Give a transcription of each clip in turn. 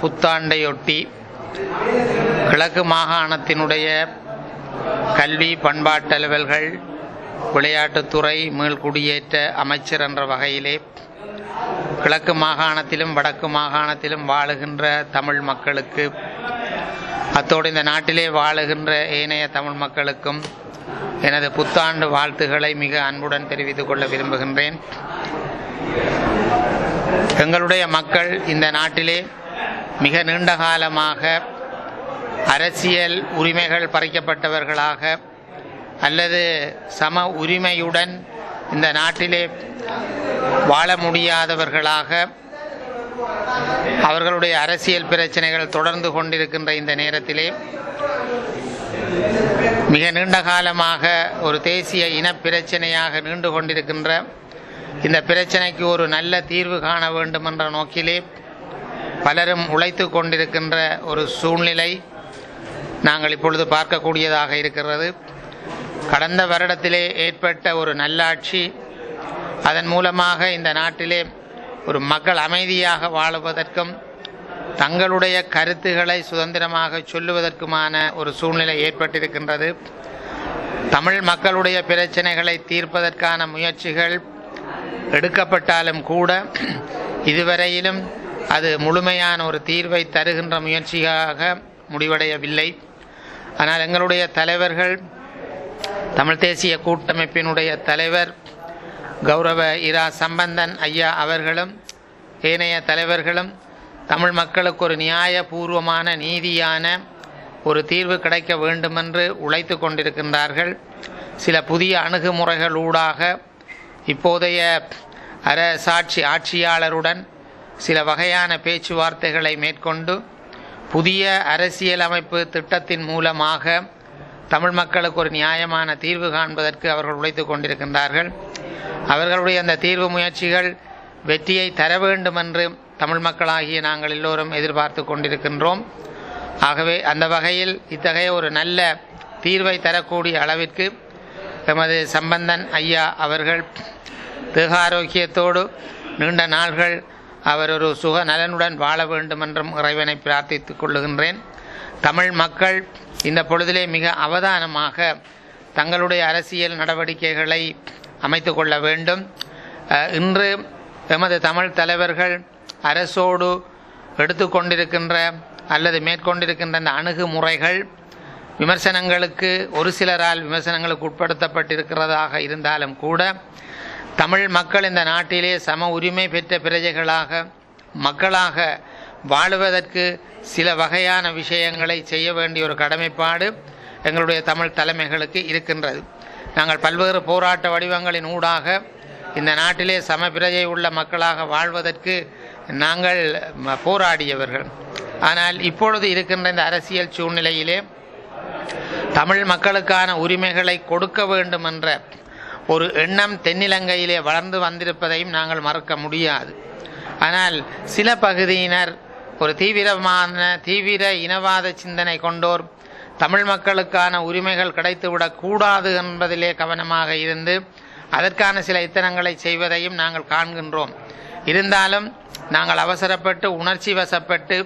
புத்தாண்டையொட்டி கிழக்கு மாகாணத்தினுடைய கல்வி பண்பாட்டு அலுவல்கள் விளையாட்டுத்துறை மீள்குடியேற்ற அமைச்சர் என்ற வகையிலே கிழக்கு மாகாணத்திலும் வடக்கு மாகாணத்திலும் வாழுகின்ற தமிழ் மக்களுக்கு, அத்தோடு இந்த நாட்டிலே வாழுகின்ற ஏனைய தமிழ் மக்களுக்கும் எனது புத்தாண்டு வாழ்த்துக்களை மிக அன்புடன் தெரிவித்துக் கொள்ள விரும்புகின்றேன். எங்களுடைய மக்கள் இந்த நாட்டிலே மிக நீண்ட காலமாக அரசியல் உரிமைகள் பறிக்கப்பட்டவர்களாக அல்லது சம உரிமையுடன் இந்த நாட்டிலே வாழ முடியாதவர்களாக அவர்களுடைய அரசியல் பிரச்சனைகள் தொடர்ந்து கொண்டிருக்கின்ற இந்த நேரத்திலே மிக நீண்ட காலமாக ஒரு தேசிய இனப்பிரச்சனையாக நீண்டு கொண்டிருக்கின்ற இந்த பிரச்சனைக்கு ஒரு நல்ல தீர்வு காண வேண்டும் என்ற நோக்கிலே பலரும் உழைத்து கொண்டிருக்கின்ற ஒரு சூழ்நிலை நாங்கள் இப்பொழுது பார்க்கக்கூடியதாக இருக்கிறது. கடந்த வருடத்திலே ஏற்பட்ட ஒரு நல்லாட்சி, அதன் மூலமாக இந்த நாட்டிலே ஒரு மக்கள் அமைதியாக வாழுவதற்கும் தங்களுடைய கருத்துக்களை சுதந்திரமாக சொல்லுவதற்குமான ஒரு சூழ்நிலை ஏற்பட்டிருக்கின்றது. தமிழ் மக்களுடைய பிரச்சனைகளை தீர்ப்பதற்கான முயற்சிகள் எடுக்கப்பட்டாலும் கூட இதுவரையிலும் அது முழுமையான ஒரு தீர்வை தருகின்ற முயற்சியாக முடிவடையவில்லை. ஆனால் எங்களுடைய தலைவர்கள், தமிழ் தேசிய கூட்டமைப்பினுடைய தலைவர் கௌரவ இரா சம்பந்தன் ஐயா அவர்களும் ஏனைய தலைவர்களும் தமிழ் மக்களுக்கு ஒரு நியாயபூர்வமான நீதியான ஒரு தீர்வு கிடைக்க வேண்டுமென்று உழைத்து கொண்டிருக்கின்றார்கள். சில புதிய அணுகுமுறைகளூடாக இப்போதைய ஆட்சியாளருடன் சில வகையான பேச்சுவார்த்தைகளை மேற்கொண்டு புதிய அரசியலமைப்பு திட்டத்தின் மூலமாக தமிழ் மக்களுக்கு ஒரு நியாயமான தீர்வு காண்பதற்கு அவர்கள் உழைத்து கொண்டிருக்கின்றார்கள். அவர்களுடைய அந்த தீர்வு முயற்சிகள் வெற்றியை தர வேண்டும் என்று தமிழ் மக்களாகிய நாங்கள் எல்லோரும் எதிர்பார்த்து கொண்டிருக்கின்றோம். ஆகவே அந்த வகையில் இத்தகைய ஒரு நல்ல தீர்வை தரக்கூடிய அளவிற்கு எமது சம்பந்தன் ஐயா அவர்கள் தேக ஆரோக்கியத்தோடு நீண்ட நாள்கள் அவர் ஒரு சுக நலனுடன் வாழ வேண்டும் என்றும் இறைவனை பிரார்த்தித்துக் கொள்ளுகின்றேன். தமிழ் மக்கள் இந்த பொழுதிலே மிக அவதானமாக தங்களுடைய அரசியல் நடவடிக்கைகளை அமைத்து கொள்ள வேண்டும். இன்று எமது தமிழ் தலைவர்கள் அரசோடு எடுத்துக்கொண்டிருக்கின்ற அல்லது மேற்கொண்டிருக்கின்ற அந்த அணுகுமுறைகள் விமர்சனங்களுக்கு ஒரு சிலரால் விமர்சனங்களுக்கு உட்படுத்தப்பட்டிருக்கிறதாக இருந்தாலும் கூட தமிழ் மக்கள் இந்த நாட்டிலே சம உரிமை பெற்ற பிரஜைகளாக மக்களாக வாழுவதற்கு சில வகையான விஷயங்களை செய்ய வேண்டிய ஒரு கடமைப்பாடு எங்களுடைய தமிழ் தலைமைகளுக்கு இருக்கின்றது. நாங்கள் பல்வேறு போராட்ட வடிவங்களின் ஊடாக இந்த நாட்டிலே சம பிரஜை உள்ள மக்களாக வாழ்வதற்கு நாங்கள் போராடியவர்கள். ஆனால் இப்பொழுது இருக்கின்ற இந்த அரசியல் சூழ்நிலையிலே தமிழ் மக்களுக்கான உரிமைகளை கொடுக்க வேண்டும் என்ற ஒரு எண்ணம் தென்னிலங்கையிலே வளர்ந்து வந்திருப்பதையும் நாங்கள் மறக்க முடியாது. ஆனால் சில பகுதியினர் ஒரு தீவிர இனவாத சிந்தனை கொண்டோர் தமிழ் மக்களுக்கான உரிமைகள் கிடைத்துவிடக் கூடாது என்பதிலே கவனமாக இருந்து அதற்கான சில இத்தனங்களை செய்வதையும் நாங்கள் காண்கின்றோம். இருந்தாலும் நாங்கள் அவசரப்பட்டு உணர்ச்சி வசப்பட்டு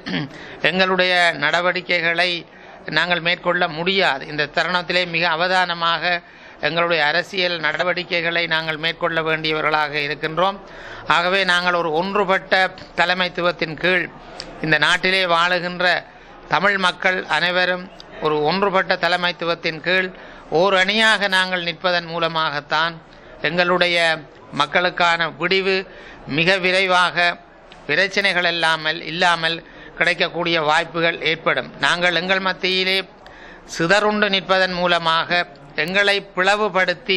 எங்களுடைய நடவடிக்கைகளை நாங்கள் மேற்கொள்ள முடியாது. இந்த தருணத்திலே மிக அவதானமாக எங்களுடைய அரசியல் நடவடிக்கைகளை நாங்கள் மேற்கொள்ள வேண்டியவர்களாக இருக்கின்றோம். ஆகவே நாங்கள் ஒரு ஒன்றுபட்ட தலைமைத்துவத்தின் கீழ் இந்த நாட்டிலே வாழுகின்ற தமிழ் மக்கள் அனைவரும் ஒரு ஒன்றுபட்ட தலைமைத்துவத்தின் கீழ் ஓர் அணியாக நாங்கள் நிற்பதன் மூலமாகத்தான் எங்களுடைய மக்களுக்கான விடிவு மிக விரைவாக பிரச்சனைகள் இல்லாமல் கிடைக்கக்கூடிய வாய்ப்புகள் ஏற்படும். நாங்கள் எங்கள் மத்தியிலே சிதறுண்டு நிற்பதன் மூலமாக எங்களை பிளவுபடுத்தி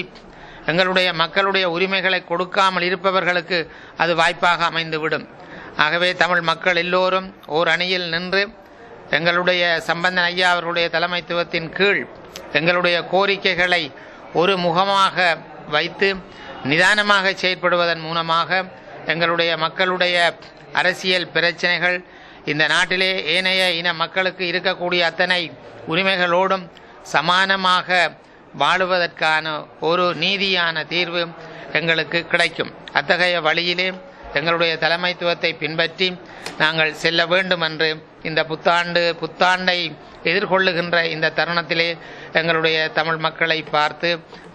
எங்களுடைய மக்களுடைய உரிமைகளை கொடுக்காமல் இருப்பவர்களுக்கு அது வாய்ப்பாக அமைந்துவிடும். ஆகவே தமிழ் மக்கள் எல்லோரும் ஓர் அணியில் நின்று எங்களுடைய சம்பந்தன் ஐயா அவர்களுடைய தலைமைத்துவத்தின் கீழ் எங்களுடைய கோரிக்கைகளை ஒரு முகமாக வைத்து நிதானமாக செயற்படுவதன் மூலமாக எங்களுடைய மக்களுடைய அரசியல் பிரச்சனைகள் இந்த நாட்டிலே ஏனைய இன மக்களுக்கு இருக்கக்கூடிய அத்தனை உரிமைகளோடும் சமானமாக வாழுவதற்கான ஒரு நீதியான தீர்வு எங்களுக்கு கிடைக்கும். அத்தகைய வழியிலே எங்களுடைய தலைமைத்துவத்தை பின்பற்றி நாங்கள் செல்ல வேண்டும் என்று இந்த புத்தாண்டை எதிர்கொள்ளுகின்ற இந்த தருணத்திலே எங்களுடைய தமிழ் மக்களை பார்த்து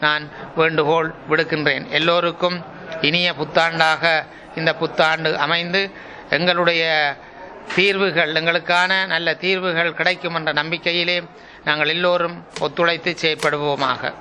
நான் வேண்டுகோள் விடுக்கின்றேன். எல்லோருக்கும் இனிய புத்தாண்டாக இந்த புத்தாண்டு அமைந்து எங்களுடைய தீர்வுகள், எங்களுக்கான நல்ல தீர்வுகள் கிடைக்கும் என்ற நம்பிக்கையிலே நாங்கள் எல்லோரும் ஒத்துழைத்து செயற்படுவோமாக.